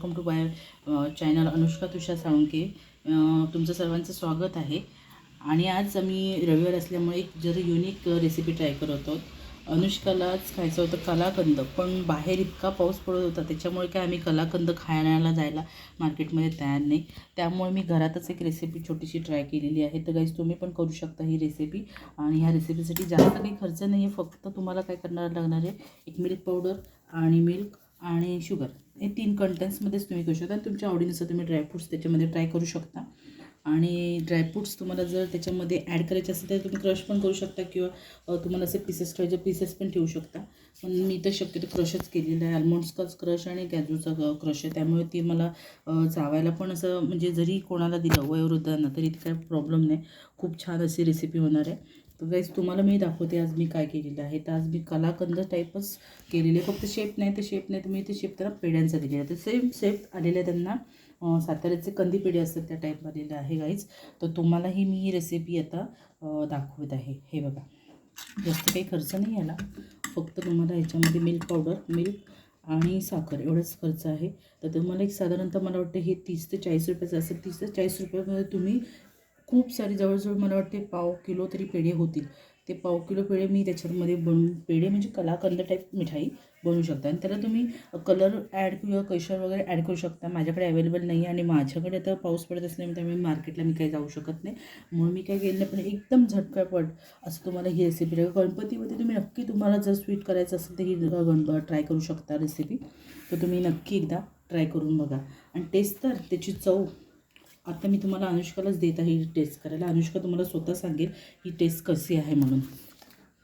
Welcome to my channel Anushka Tushar Salunkhe. तुमचं सर्वांचं स्वागत आहे. आणि आज आम्ही रविवार असल्यामुळे एक जरा युनिक रेसिपी ट्राय करत आहोत. अनुष्कालाच खायचं होतं कलाकंद, पण बाहेर इतका पाऊस पडत होता त्याच्यामुळे काय आम्ही कलाकंद खाण्याला जायला मार्केटमध्ये तयार नाही. त्यामुळे मी घरातच एक रेसिपी छोटीशी ट्राय केलेली आहे. तर गाईज तुम्ही पण करू शकता ही रेसिपी. आणि ह्या रेसिपीसाठी जास्त काही खर्च नाही आहे. फक्त तुम्हाला काय करायला लागणार आहे, एक मिल्क पावडर आणि मिल्क आणि शुगर हे 3 कंटेंट्समध्येच तुम्ही करू शकता. तुमच्या आवडीनुसार तुम्ही ड्रायफ्रूट्स त्याच्यामध्ये ट्राय करू शकता. आणि ड्रायफ्रूट्स तुम्हाला जर त्याच्यामध्ये ॲड करायचे असेल तर तुम्ही क्रश पण करू शकता, किंवा तुम्हाला असे पीसेस ठेवायचे पीसेस पण ठेवू शकता. पण मी तर शक्यतो क्रशच केलेलं आहे. आल्मंड्सचाच क्रश आणि कॅजूचा क्रश आहे, त्यामुळे ती मला चावायला पण असं म्हणजे जरी कोणाला दिलं वयोवृद्धांना तरी काही प्रॉब्लेम नाही. खूप छान अशी रेसिपी होणार आहे. तर गाईज तुम्हाला मी दाखवते आज मी काय केलेलं आहे. तर आज मी कलाकंद टाईपच केलेले, फक्त शेप नाही तर मी ते शेप त्यांना पेड्यांचा दिलेला आहे. तर सेम शेप आलेले आहे त्यांना. साताऱ्याचे कंदी पेढे असतात त्या टाईप आलेलं आहे गाईज. तर तुम्हालाही मी ही रेसिपी आता दाखवत आहे. हे बघा, जास्त काही खर्च नाही याला, फक्त तुम्हाला ह्याच्यामध्ये मिल्क पावडर, मिल्क आणि साखर एवढंच खर्च आहे. तर तुम्हाला एक साधारणतः मला वाटतं हे 30 ते 40 रुपयाचं असेल. 30 ते 40 रुपयामध्ये तुम्ही खूप सारी जवळजवळ मला वाटते पाव किलो तरी पेढे होतील. ते पाव किलो पेढे मी त्याच्यामध्ये बनवून, पेढे म्हणजे कलाकंद टाईप मिठाई बनवू शकता. आणि त्याला तुम्ही कलर ॲड किंवा केशर वगैरे ॲड करू शकता. माझ्याकडे अवेलेबल नाही आणि माझ्याकडे आता पाऊस पडत असल्यामुळे त्यामुळे मार्केटला मी काही जाऊ शकत नाही, म्हणून मी काय केलं नाही. पण एकदम झटपट असं तुम्हाला ही रेसिपी आहे. गणपतीमध्ये तुम्ही नक्की, तुम्हाला जर स्वीट करायचं असेल तर ही ट्राय करू शकता रेसिपी. तर तुम्ही नक्की एकदा ट्राय करून बघा. आणि टेस्ट तर त्याची चव आता मी तुम्हाला अनुष्कालाच देत आहे ही टेस्ट करायला. अनुष्का तुम्हाला स्वतः सांगेल ही टेस्ट कशी आहे म्हणून.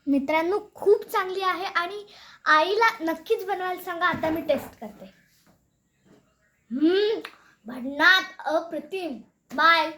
मित्रांनो, खूप चांगली आहे आणि आईला नक्कीच बनवायला सांगा. आता मी टेस्ट करते. भन्नाट, अप्रतिम. बाय.